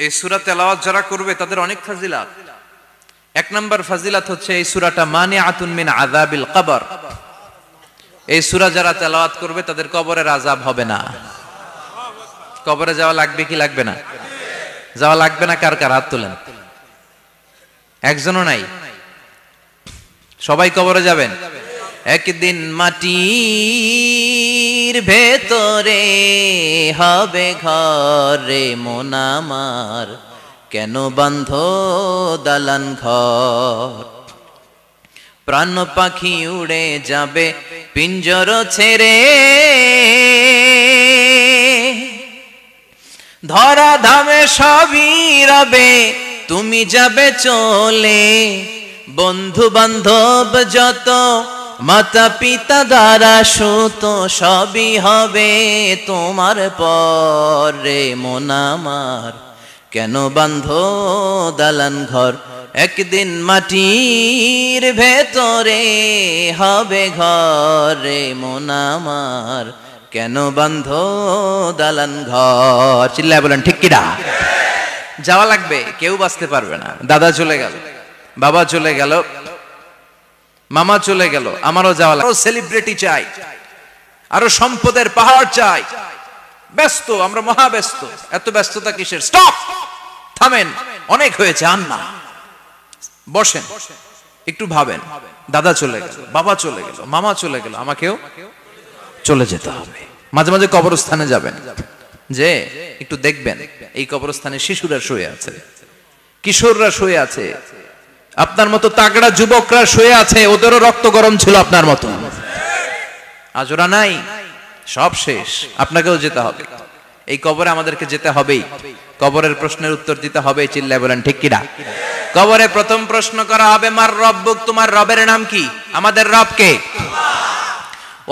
এই সূরা তেলাওয়াত যারা করবে তাদের অনেক ফাজিলাত। এক নাম্বার ফাজিলাত হচ্ছে এই সূরাটা মানিআতুন মিন আযাবিল কবর। এই সূরা যারা তেলাওয়াত করবে তাদের কবরের আযাব হবে না। কবরে যাওয়া লাগবে কি লাগবে না? যাওয়া লাগবে না। কার কার হাত তোলেন? একজনও নাই। সবাই কবরে যাবেন। একদিন মাটির ভেতরে হবে ঘরে মন আমার, কেন বান্ধ দালান ঘর? প্রাণ পাখি উড়ে যাবে পিঞ্জর ছেড়ে, ধরা ধামে সবই রবে তুমি যাবে চলে। বন্ধু বান্ধব যত মাতা পিতা দ্বারা সুত সবই হবে তোমার পরে মন আমার, কেন বান্ধ দালান ঘর? একদিন মাটির ভেতরে হবে ঘরে মন আমার, কেন বান্ধ দালান ঘর? চিল্লায় বলেন ঠিক কিনা? যাওয়া লাগবে, কেউ বাঁচতে পারবে না। দাদা চলে গেল, বাবা চলে গেল, মামা চলে গেল, আমারও যাওয়া লাগবে। আরো সেলিব্রিটি চাই, আরো সম্পদের পাহাড় চাই। ব্যস্ত, আমরা মহা ব্যস্ত। এত ব্যস্ততা কিসের? স্টপ, থামেন, অনেক হয়েছে, আন না, বসেন, একটু ভাবেন। দাদা চলে গেল, বাবা চলে গেল, মামা চলে গেল, আমাকেও চলে যেতে হবে। মাঝে মাঝে কবরস্থানে যাবেন, যে একটু দেখবেন এই কবরস্থানে শিশুরা শুয়ে আছে, কিশোররা শুয়ে আছে, আপনার মতো তাগড়া যুবকরা শুয়ে আছে, ওদেরও রক্ত গরম ছিল আপনার মতো। আজ ওরা নাই, সব শেষ। আপনাকেও যেতে হবে। এই কবরে আমাদেরকে যেতে হবেই। কবরের প্রশ্নের উত্তর দিতে হবে। চিল্লায় বলেন ঠিক কিনা? কবরে প্রথম প্রশ্ন করা হবে, মার রব্বুক, তোমার রবের নাম কি? আমাদের রব কে?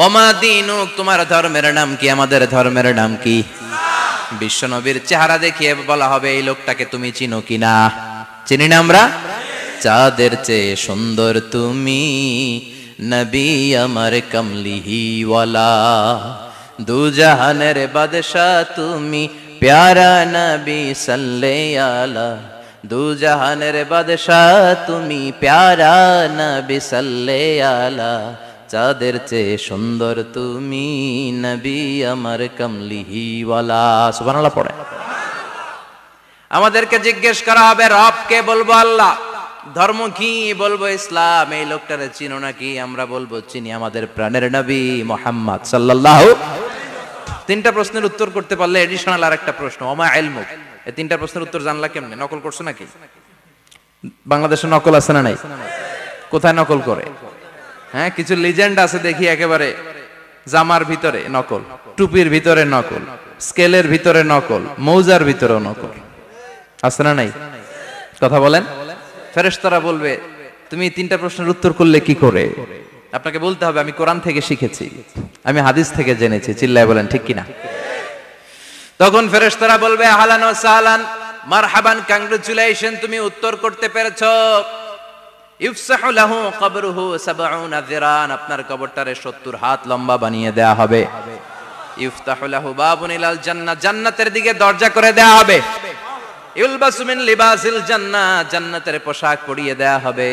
ওমা দীনুক, তোমার ধর্মের নাম কি? আমাদের ধর্মের নাম কি? বিশ্বনবীর চেহারা দেখিয়ে বলা হবে, এই লোকটাকে তুমি চিনো কিনা? চিনি না আমরা? চাঁদের চেয়ে সুন্দর তুমি, নবী আমার কমলিহি ওয়ালা, দু জাহানের বাদশা তুমি, প্যারা নবী সাল্লাল্লাহু আলা, দু জাহানের বাদশা তুমি, প্যারা নবী সাল্লাল্লাহু আলা, চাঁদের চেয়ে সুন্দর তুমি, নবী আমার কমলিহি ওয়ালা। সুবহানাল্লাহ পড়ে। আমাদেরকে জিজ্ঞেস করা হবে, রব কে? বলবো আল্লাহ। ধর্ম কি? বলবো ইসলাম। এই লোকটারে চিনো নাকি? আমরা বলবো চিনি, আমাদের প্রাণের নবী মুহাম্মদ সাল্লাল্লাহু। তিনটা প্রশ্নের উত্তর করতে পারলে এডিশনাল আর একটা প্রশ্ন, ওমা ইলমুক। এই তিনটা প্রশ্নের উত্তর জানলা কেমনে? নকল করছো নাকি? বাংলাদেশে নকল আছে না নাই? কোথায় নকল করে? হ্যাঁ, কিছু লিজেন্ড আছে দেখি, একেবারে জামার ভিতরে নকল, টুপির ভিতরে নকল, স্কেলের ভিতরে নকল, মৌজার ভিতরেও নকল। আছে না নাই? কথা বলেন। ফেরেশতারা বলবে, তুমি তিনটা প্রশ্নের উত্তর করলে কি করে? আপনাকে বলতে হবে, আমি কোরআন থেকে শিখেছি, আমি হাদিস থেকে জেনেছি। চিল্লায় বলেন ঠিক কিনা? তখন ফেরেশতারা বলবে, আহলান ওয়া সাহলান, মারহাবান, কংগ্রাচুলেশন, তুমি উত্তর করতে পেরেছো। ইফসাহু লাহু কবরুহু ৭০ যিরান, আপনার কবরটারে ৭০ হাত লম্বা বানিয়ে দেয়া হবে। ইফতাহু লাহু বাবুন ইলাল জান্নাহ, জান্নাতের দিকে দরজা করে দেয়া হবে। ইউলবাসু মিন লিবাসিল জান্নাহ, জান্নাতের পোশাক পরিয়ে দেয়া হবে।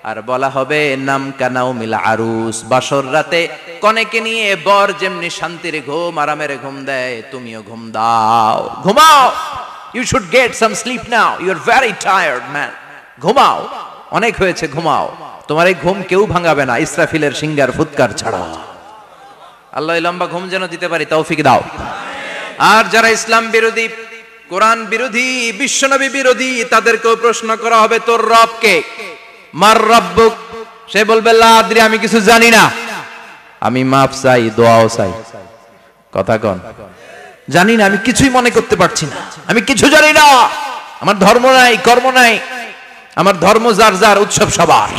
আর বলা হবে, নাম কানাউ মিল আরুস, বাসর রাতে কনেকে নিয়ে বর যেমনি শান্তির ঘুম, আরামের ঘুম দেয়, তুমিও ঘুম দাও, ঘুমাও। You should get some sleep now, you are very tired man, ঘুমাও, অনেক হয়েছে, ঘুমাও। তোমার এই ঘুম কেউ ভাঙাবে না, ইসরাফিলের সিঙ্গার ফুৎকার ছাড়া। আল্লাহ লম্বা ঘুম যেন দিতে পারি, তৌফিক দাও। আর যারা ইসলাম বিরোধী, কোরআন বিরোধী, বিশ্বনবী বিরোধী, তাদেরকেও প্রশ্ন করা হবে, তোর রব কে? মার রব্বুক, সে বলবে, লা আদরি, আমি কিছু জানি না, আমি মাফ চাই, দোয়াও চাই। কথা কন, জানি না, আমি কিছুই মনে করতে পারছি না, আমি কিছু জানি না, আমার ধর্ম নাই, কর্ম নাই, আমার ধর্ম যার যার, উৎসব সবার,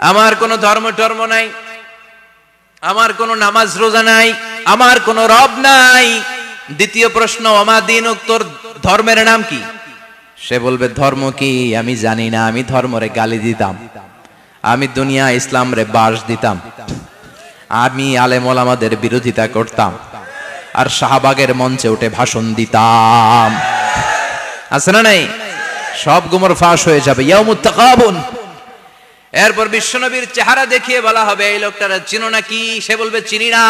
আমার কোনো ধর্ম টর্ম নাই, আমার কোনো নামাজ রোজা নাই, আমার কোনো রব নাই। দ্বিতীয় প্রশ্ন, ওমা দীনুক, তোর ধর্মের নাম কি? সে বলবে, ধর্ম কি আমি জানি না, আমি ধর্মরে গালি দিতাম, আমি দুনিয়া ইসলাম রে বাস দিতাম, আমি আলেম ওলামাদের বিরোধিতা করতাম, আর শাহবাগের মঞ্চে উঠে ভাষণ দিতাম। আছে না নাই? সব গুমর ফাঁস হয়ে যাবে, ইয়াউমুত তাকাবুন। এরপর বিশ্বনবীর চেহারা দেখিয়ে বলা হবে এই লোকটারা চিনো নাকি? সে বলবে চিনি না,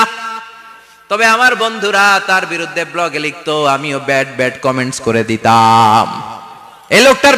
তবে আমার বন্ধুরা তার বিরুদ্ধে ব্লগে লিখতো, আমিও ব্যাড ব্যাড কমেন্টস করে দিতাম। এই লোকটার